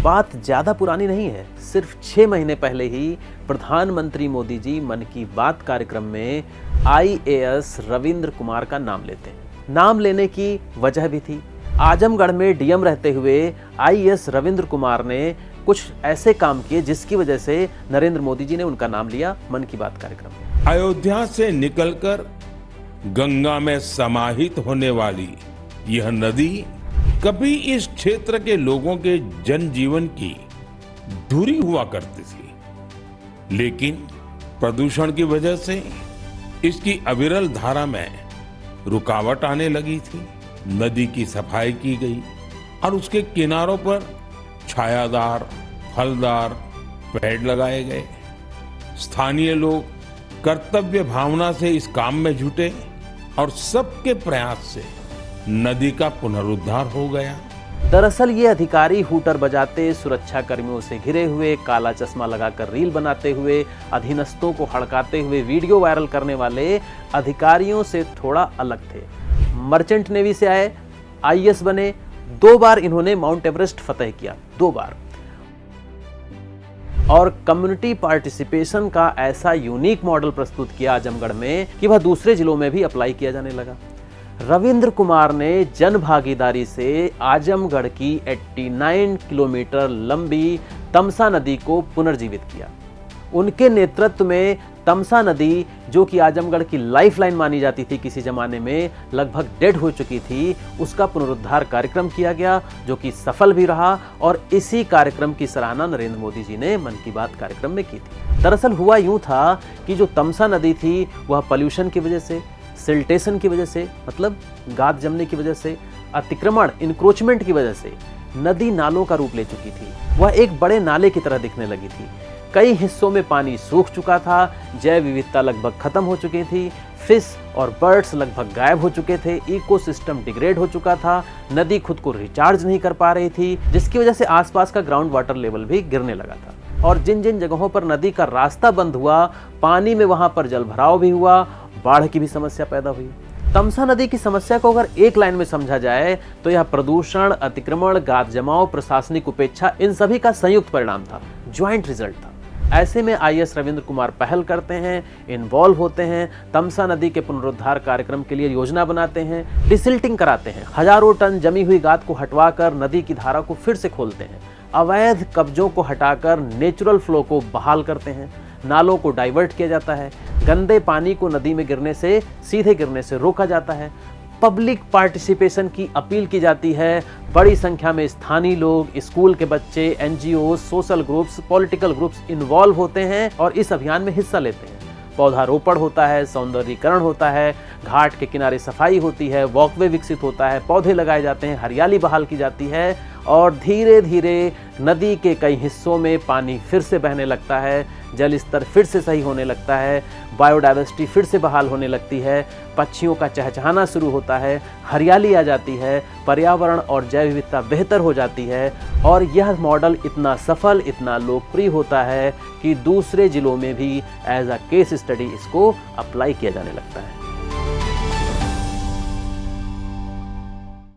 बात ज़्यादा पुरानी नहीं है, सिर्फ 6 महीने पहले ही प्रधानमंत्री मोदी जी मन की बात कार्यक्रम में IAS रविंद्र कुमार का नाम लेते हैं। नाम लेने की वजह भी थी। आजमगढ़ में डीएम रहते हुए IAS रविंद्र कुमार ने कुछ ऐसे काम किए जिसकी वजह से नरेंद्र मोदी जी ने उनका नाम लिया मन की बात कार्यक्रम में। अयोध्या से निकलकर गंगा में समाहित होने वाली यह नदी कभी इस क्षेत्र के लोगों के जनजीवन की धुरी हुआ करती थी, लेकिन प्रदूषण की वजह से इसकी अविरल धारा में रुकावट आने लगी थी। नदी की सफाई की गई और उसके किनारों पर छायादार फलदार पेड़ लगाए गए। स्थानीय लोग कर्तव्य भावना से इस काम में जुटे और सबके प्रयास से नदी का पुनरुद्धार हो गया। दरअसल ये अधिकारी हूटर बजाते, सुरक्षा कर्मियों से घिरे हुए, काला चश्मा लगाकर रील बनाते हुए, अधीनस्थों को हड़काते हुए वीडियो वायरल करने वाले अधिकारियों से थोड़ा अलग थे। मर्चेंट नेवी से आए, IAS बने, 2 बार इन्होंने माउंट एवरेस्ट फतेह किया, 2 बार। और कम्युनिटी पार्टिसिपेशन का ऐसा यूनिक मॉडल प्रस्तुत किया आजमगढ़ में कि वह दूसरे जिलों में भी अप्लाई किया जाने लगा। रविंद्र कुमार ने जन भागीदारी से आजमगढ़ की 89 किलोमीटर लंबी तमसा नदी को पुनर्जीवित किया। उनके नेतृत्व में तमसा नदी, जो कि आजमगढ़ की लाइफलाइन मानी जाती थी, किसी जमाने में लगभग डेड हो चुकी थी, उसका पुनरुद्धार कार्यक्रम किया गया, जो कि सफल भी रहा। और इसी कार्यक्रम की सराहना नरेंद्र मोदी जी ने मन की बात कार्यक्रम में की थी। दरअसल हुआ यूं था कि जो तमसा नदी थी वह पॉल्यूशन की वजह से, सिल्टेशन की वजह से, मतलब गाद जमने की वजह से, अतिक्रमण इंक्रोचमेंट की वजह से नदी नालों का रूप ले चुकी थी। वह एक बड़े नाले की तरह दिखने लगी थी। कई हिस्सों में पानी सूख चुका था, जैव विविधता लगभग खत्म हो चुकी थी, फिश और बर्ड्स लगभग गायब हो चुके थे, इकोसिस्टम डिग्रेड हो चुका था, नदी खुद को रिचार्ज नहीं कर पा रही थी, जिसकी वजह से आसपास का ग्राउंड वाटर लेवल भी गिरने लगा था। और जिन जिन जगहों पर नदी का रास्ता बंद हुआ, पानी में वहां पर जलभराव भी हुआ, बाढ़ की भी समस्या पैदा हुई। तमसा नदी की समस्या को अगर एक लाइन में समझा जाए तो यह प्रदूषण, अतिक्रमण, गाद जमाव, प्रशासनिक उपेक्षा, इन सभी का संयुक्त परिणाम था, ज्वाइंट रिजल्ट था। ऐसे में IAS रविंद्र कुमार पहल करते हैं, इन्वॉल्व होते हैं, तमसा नदी के पुनरुद्धार कार्यक्रम के लिए योजना बनाते हैं, डिसिल्टिंग कराते हैं, हजारों टन जमी हुई गाद को हटवाकर नदी की धारा को फिर से खोलते हैं, अवैध कब्जों को हटाकर नेचुरल फ्लो को बहाल करते हैं, नालों को डाइवर्ट किया जाता है, गंदे पानी को नदी में गिरने से, सीधे गिरने से रोका जाता है, पब्लिक पार्टिसिपेशन की अपील की जाती है। बड़ी संख्या में स्थानीय लोग, स्कूल के बच्चे, NGO, social groups, political groups involve होते हैं और इस अभियान में हिस्सा लेते हैं। पौधारोपण होता है, सौंदर्यीकरण होता है, घाट के किनारे सफाई होती है, वॉकवे विकसित होता है, पौधे लगाए जाते हैं, हरियाली बहाल की जाती है और धीरे धीरे नदी के कई हिस्सों में पानी फिर से बहने लगता है, जल स्तर फिर से सही होने लगता है, बायोडाइवर्सिटी फिर से बहाल होने लगती है, पक्षियों का चहचहाना शुरू होता है, हरियाली आ जाती है, पर्यावरण और जैव विविधता बेहतर हो जाती है। और यह मॉडल इतना सफल, इतना लोकप्रिय होता है कि दूसरे जिलों में भी एज अ केस स्टडी इसको अप्लाई किया जाने लगता है।